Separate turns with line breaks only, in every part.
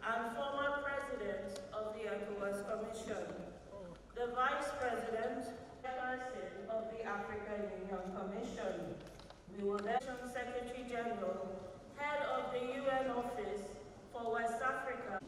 and former President of the ECOWAS Commission, the Vice President of the African Union Commission. We will then Secretary General, Head of the UN Office for West Africa.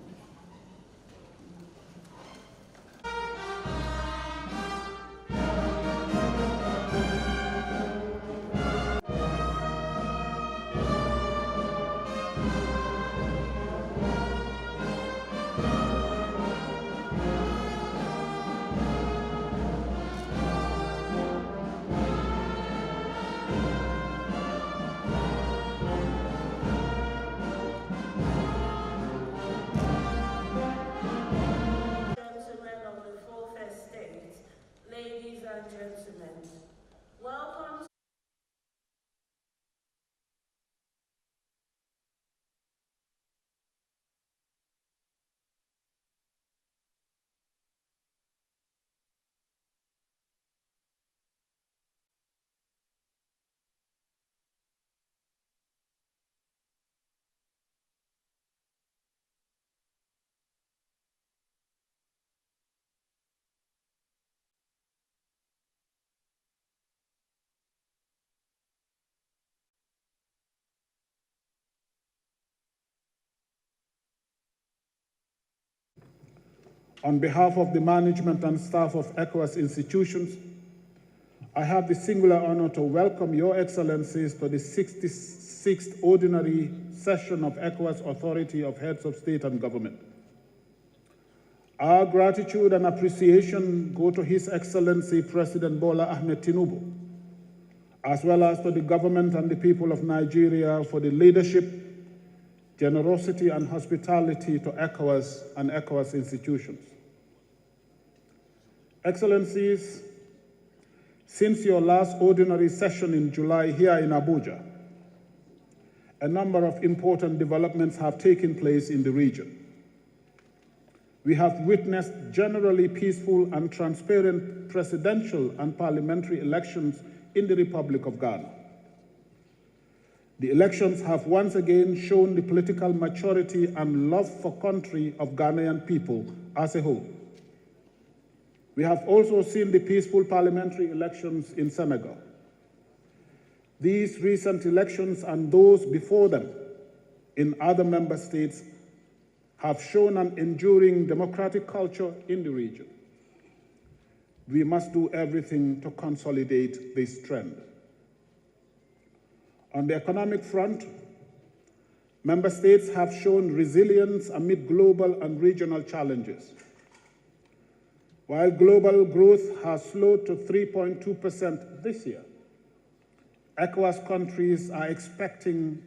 Ladies and gentlemen, welcome.
On behalf of the management and staff of ECOWAS institutions, I have the singular honor to welcome Your Excellencies to the 66th Ordinary Session of ECOWAS Authority of Heads of State and Government. Our gratitude and appreciation go to His Excellency President Bola Ahmed Tinubu, as well as to the government and the people of Nigeria for the leadership, generosity and hospitality to ECOWAS and ECOWAS institutions. Excellencies, since your last ordinary session in July here in Abuja, a number of important developments have taken place in the region. We have witnessed generally peaceful and transparent presidential and parliamentary elections in the Republic of Ghana. The elections have once again shown the political maturity and love for country of Ghanaian people as a whole. We have also seen the peaceful parliamentary elections in Senegal. These recent elections and those before them in other member states have shown an enduring democratic culture in the region. We must do everything to consolidate this trend. On the economic front, member states have shown resilience amid global and regional challenges. While global growth has slowed to 3.2% this year, ECOWAS countries are expecting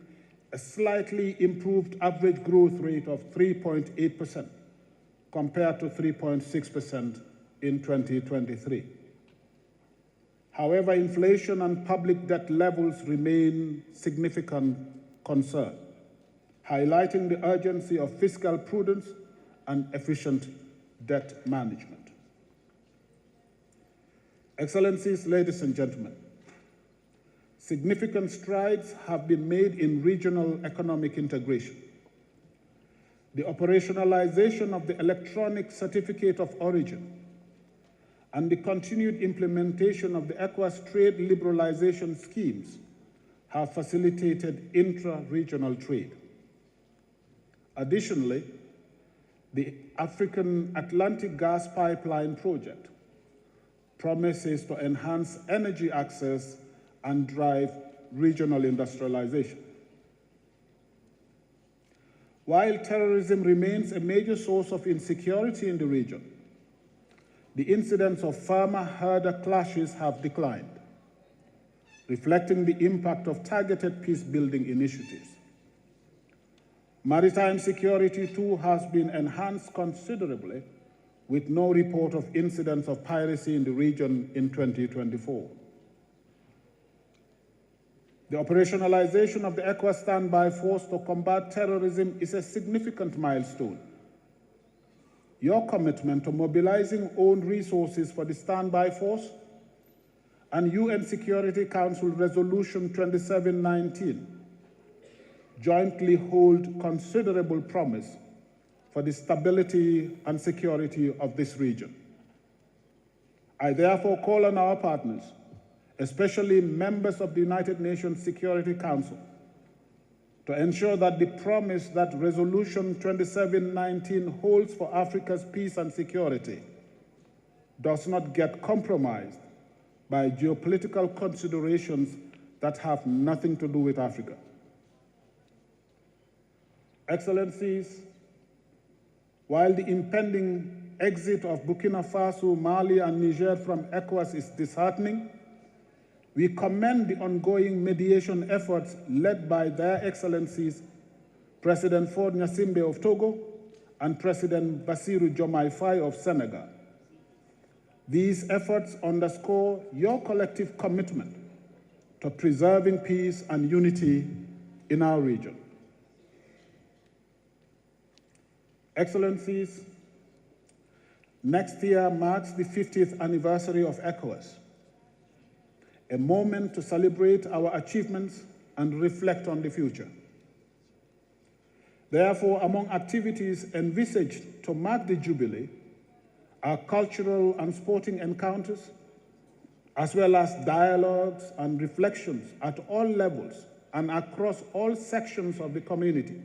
a slightly improved average growth rate of 3.8% compared to 3.6% in 2023. However, inflation and public debt levels remain significant concern, highlighting the urgency of fiscal prudence and efficient debt management. Excellencies, ladies and gentlemen, significant strides have been made in regional economic integration. The operationalization of the electronic certificate of origin and the continued implementation of the ECOWAS trade liberalization schemes have facilitated intra-regional trade. Additionally, the African Atlantic Gas Pipeline project promises to enhance energy access and drive regional industrialization. While terrorism remains a major source of insecurity in the region, the incidents of farmer-herder clashes have declined, reflecting the impact of targeted peace-building initiatives. Maritime security, too, has been enhanced considerably, with no report of incidents of piracy in the region in 2024. The operationalization of the ECOWAS standby force to combat terrorism is a significant milestone. Your commitment to mobilizing own resources for the standby force and UN Security Council Resolution 2719 jointly hold considerable promise for the stability and security of this region. I therefore call on our partners, especially members of the United Nations Security Council, to ensure that the promise that Resolution 2719 holds for Africa's peace and security does not get compromised by geopolitical considerations that have nothing to do with Africa. Excellencies, while the impending exit of Burkina Faso, Mali, and Niger from ECOWAS is disheartening, we commend the ongoing mediation efforts led by their Excellencies President Faure Gnassingbé of Togo and President Bassirou Diomaye Faye of Senegal. These efforts underscore your collective commitment to preserving peace and unity in our region. Excellencies, next year marks the 50th anniversary of ECOWAS, a moment to celebrate our achievements and reflect on the future. Therefore, among activities envisaged to mark the Jubilee are cultural and sporting encounters, as well as dialogues and reflections at all levels and across all sections of the community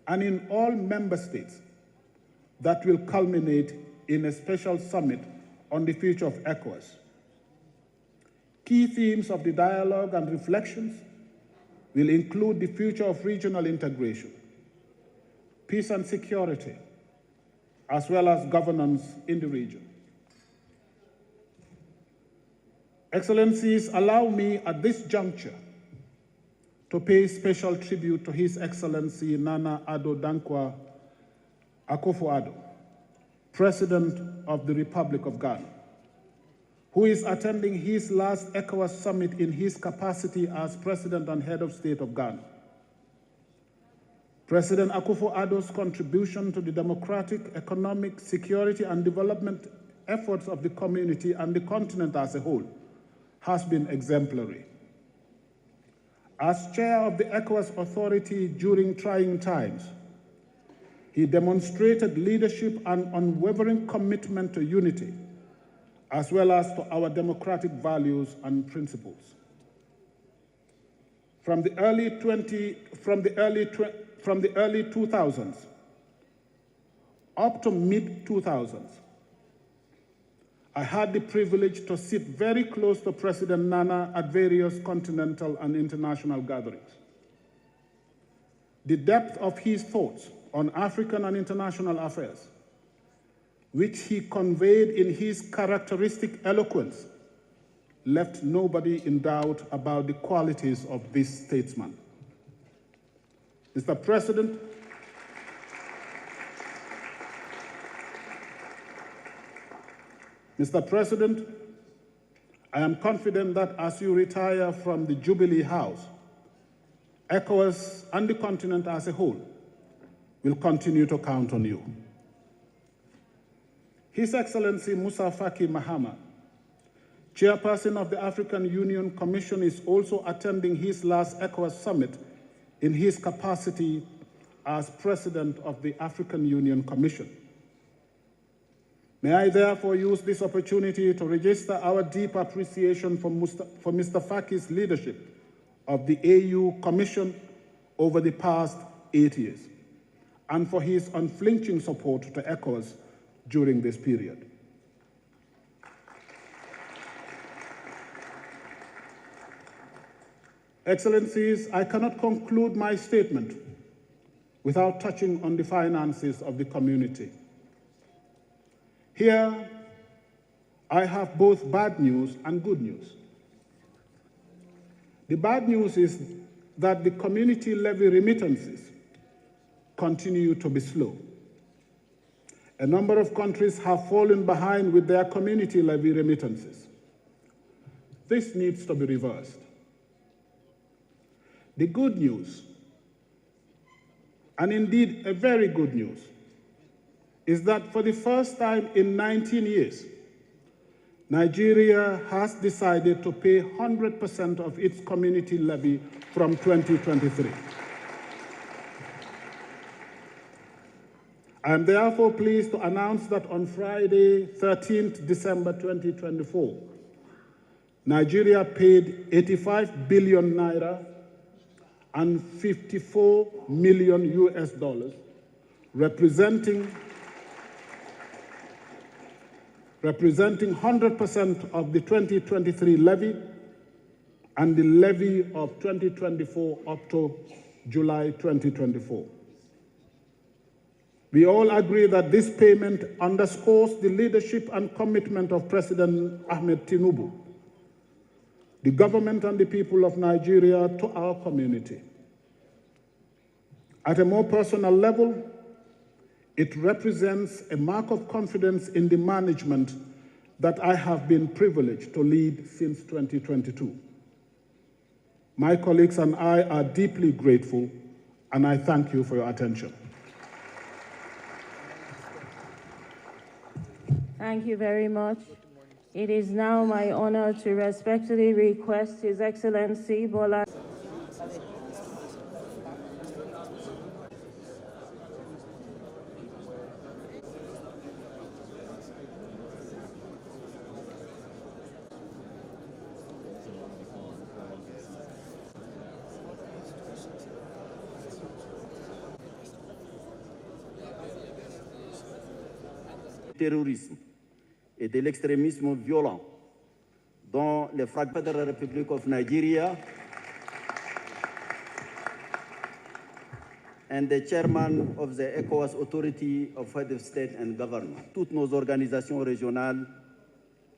and in all member states that will culminate in a special summit on the future of ECOWAS. Key themes of the dialogue and reflections will include the future of regional integration, peace and security, as well as governance in the region. Excellencies, allow me at this juncture to pay special tribute to His Excellency Nana Addo Dankwa Akufo-Addo, President of the Republic of Ghana, who is attending his last ECOWAS summit in his capacity as President and Head of State of Ghana. President Akufo-Addo's contribution to the democratic, economic, security, and development efforts of the community and the continent as a whole has been exemplary. As chair of the ECOWAS authority during trying times, he demonstrated leadership and unwavering commitment to unity, as well as to our democratic values and principles. From the early 2000s up to mid-2000s, I had the privilege to sit very close to President Nana at various continental and international gatherings. The depth of his thoughts on African and international affairs, which he conveyed in his characteristic eloquence, left nobody in doubt about the qualities of this statesman. Mr. President, I am confident that as you retire from the Jubilee House, ECOWAS and the continent as a whole will continue to count on you. His Excellency Musa Faki Mahamat, Chairperson of the African Union Commission, is also attending his last ECOWAS summit in his capacity as President of the African Union Commission. May I therefore use this opportunity to register our deep appreciation for Mr. Faki's leadership of the AU Commission over the past 8 years, and for his unflinching support to ECOWAS during this period. Excellencies, I cannot conclude my statement without touching on the finances of the community. Here, I have both bad news and good news. The bad news is that the community levy remittances continue to be slow. A number of countries have fallen behind with their community levy remittances. This needs to be reversed. The good news, and indeed a very good news, is that for the first time in 19 years, Nigeria has decided to pay 100% of its community levy from 2023. I am therefore pleased to announce that on Friday, 13th December 2024, Nigeria paid 85 billion naira and 54 million US dollars, representing 100% of the 2023 levy and the levy of 2024 up to July 2024. We all agree that this payment underscores the leadership and commitment of President Ahmed Tinubu, the government and the people of Nigeria to our community. At a more personal level, it represents a mark of confidence in the management that I have been privileged to lead since 2022. My colleagues and I are deeply grateful, and I thank you for your attention.
Thank you very much. It is now my honor to respectfully request His Excellency Bola.
Terrorisme et de l'extrémisme violent dont les fragments de la Republic of Nigeria and the chairman of the ECOWAS Authority of Head of State and Government, toutes nos organisations régionales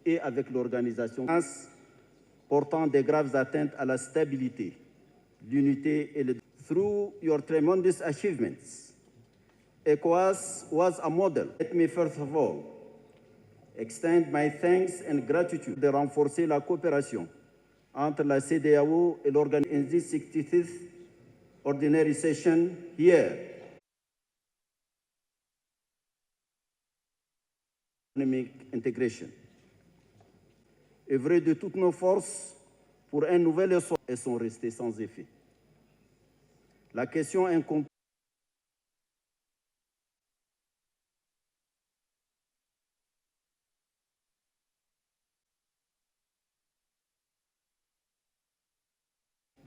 et avec l'organisation portant des graves atteintes à la stabilité, l'unité et le... Through your tremendous achievements, ECOWAS was a model. Let me first of all extend my thanks and gratitude de renforcer la coopération entre la CEDEAO et l'organisation in this 65th ordinary session here. Economic integration. Œuvrer de toutes nos forces pour un nouvel essor et sont restés sans effet. La question incombe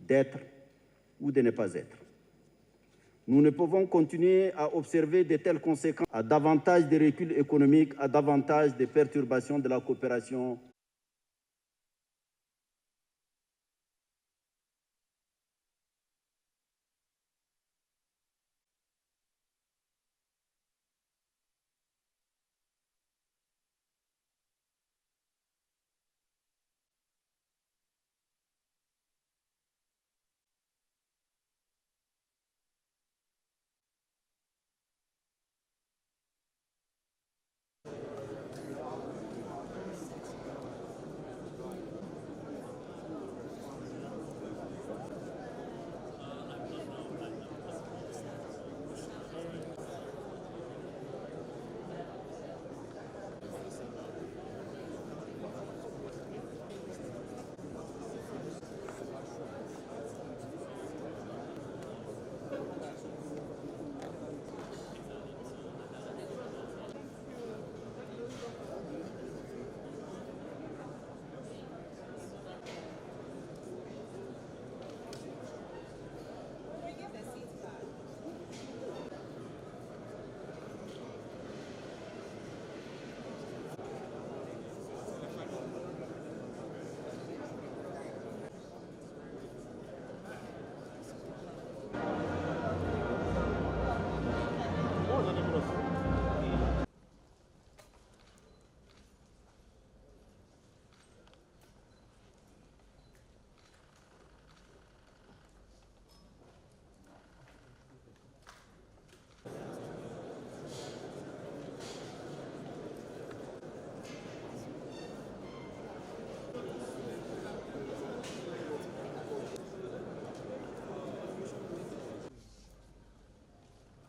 d'être ou de ne pas être. Nous ne pouvons continuer à observer de telles conséquences, à davantage de recul économique, à davantage de perturbations de la coopération